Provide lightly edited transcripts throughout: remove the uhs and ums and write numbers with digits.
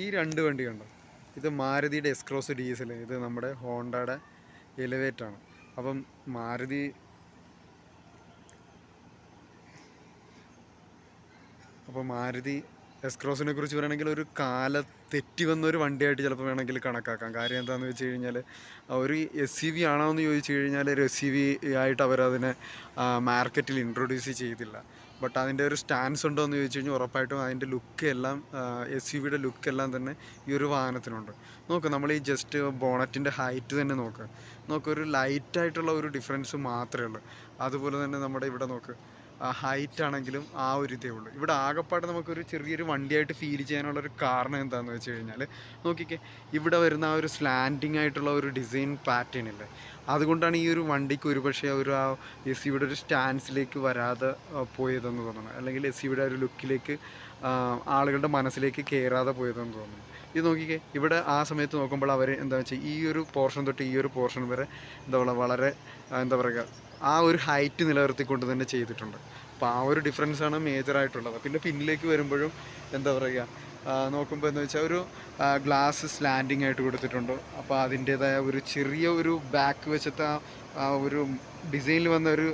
ഈ രണ്ട് വണ്ടി കണ്ടോ, ഇത് മാരുതിയുടെ എക്സ്ക്രോസ് ഡീസൽ, ഇത് നമ്മുടെ ഹോണ്ടയുടെ എലിവേറ്റാണ്. അപ്പം മാരുതി എക്സ്ക്രോസിനെ കുറിച്ച് പറയുകയാണെങ്കിൽ ഒരു തെറ്റി വന്ന ഒരു വണ്ടിയായിട്ട് ചിലപ്പോൾ വേണമെങ്കിൽ കണക്കാക്കാം. കാര്യം എന്താണെന്ന് വെച്ച് കഴിഞ്ഞാൽ, ഒരു SUV ആണോ എന്ന് ചോദിച്ചു കഴിഞ്ഞാൽ ഒരു SUV ആയിട്ട് അവരതിനെ മാർക്കറ്റിൽ ഇൻട്രൊഡ്യൂസ് ചെയ്തില്ല. ബട്ട് അതിൻ്റെ ഒരു സ്റ്റാൻസ് ഉണ്ടോ എന്ന് ചോദിച്ചു കഴിഞ്ഞാൽ ഉറപ്പായിട്ടും അതിൻ്റെ ലുക്ക് എല്ലാം, SUVയുടെ ലുക്കെല്ലാം തന്നെ ഈ ഒരു വാഹനത്തിനുണ്ട്. നോക്ക്, നമ്മൾ ഈ ജസ്റ്റ് ബോണറ്റിൻ്റെ ഹൈറ്റ് തന്നെ നോക്ക്, ഒരു ലൈറ്റായിട്ടുള്ള ഒരു ഡിഫറൻസ് മാത്രമേ ഉള്ളൂ. അതുപോലെ തന്നെ നമ്മുടെ ഇവിടെ നോക്ക്, ഹൈറ്റ് ആണെങ്കിലും ആ ഒരു ഇതേ ഉള്ളൂ. ഇവിടെ ആകെപ്പാട് നമുക്കൊരു ചെറിയൊരു വണ്ടിയായിട്ട് ഫീൽ ചെയ്യാനുള്ളൊരു കാരണം എന്താണെന്ന് വെച്ച് കഴിഞ്ഞാൽ, നോക്കിക്കേ, ഇവിടെ വരുന്ന ആ ഒരു സ്ലാൻഡിങ് ആയിട്ടുള്ള ഒരു ഡിസൈൻ പാറ്റേൺ ഇല്ലേ, അതുകൊണ്ടാണ് ഈ ഒരു വണ്ടിക്ക് ഒരുപക്ഷെ ആ SUVയുടെ ഒരു സ്റ്റാൻസിലേക്ക് വരാതെ പോയതെന്ന് തോന്നുന്നു. അല്ലെങ്കിൽ SUVയുടെ ഒരു ലുക്കിലേക്ക് ആളുകളുടെ മനസ്സിലേക്ക് കയറാതെ പോയതെന്ന് തോന്നുന്നു. ഇത് നോക്കിക്കേ, ഇവിടെ ആ സമയത്ത് നോക്കുമ്പോൾ അവർ എന്താ വെച്ചാൽ ഈ ഒരു പോർഷൻ തൊട്ട് ഈ ഒരു പോർഷൻ വരെ വളരെ എന്താ പറയുക, ആ ഒരു ഹൈറ്റ് നിലനിർത്തിക്കൊണ്ട് തന്നെ ചെയ്തിട്ടുണ്ട്. അപ്പോൾ ആ ഒരു ഡിഫറൻസാണ് മേജറായിട്ടുള്ളത്. പിന്നെ പിന്നിലേക്ക് വരുമ്പോഴും എന്താ പറയുക, നോക്കുമ്പോൾ എന്ന് വെച്ചാൽ ഒരു ഗ്ലാസ് സ്ലാൻഡിങ് ആയിട്ട് കൊടുത്തിട്ടുണ്ട്. അപ്പോൾ അതിൻ്റേതായ ഒരു ചെറിയ ഒരു ബാക്ക് വശത്തെ ആ ഒരു ഡിസൈനിൽ വന്ന ഒരു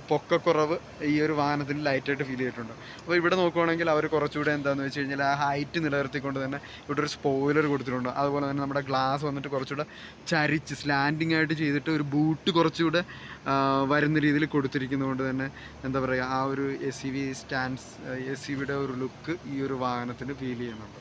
പൊക്കക്കുറവ് ഈ ഒരു വാഹനത്തിൽ ലൈറ്റായിട്ട് ഫീൽ ചെയ്തിട്ടുണ്ട്. അപ്പോൾ ഇവിടെ നോക്കുവാണെങ്കിൽ അവർ കുറച്ചുകൂടെ എന്താണെന്ന് വെച്ച് കഴിഞ്ഞാൽ ആ ഹൈറ്റ് നിലനിർത്തിക്കൊണ്ട് തന്നെ ഇവിടെ ഒരു സ്പോയിലർ കൊടുത്തിട്ടുണ്ട്. അതുപോലെ തന്നെ നമ്മുടെ ഗ്ലാസ് വന്നിട്ട് കുറച്ചുകൂടെ ചരിച്ച് സ്ലാൻഡിങ് ആയിട്ട് ചെയ്തിട്ട് ഒരു ബൂട്ട് കുറച്ചുകൂടെ വരുന്ന രീതിയിൽ കൊടുത്തിരിക്കുന്നതുകൊണ്ട് തന്നെ എന്താ പറയുക, ആ ഒരു SUVയുടെ ഒരു ലുക്ക് ഈ ഒരു വാഹനത്തിന് ഫീൽ ചെയ്യുന്നുണ്ട്.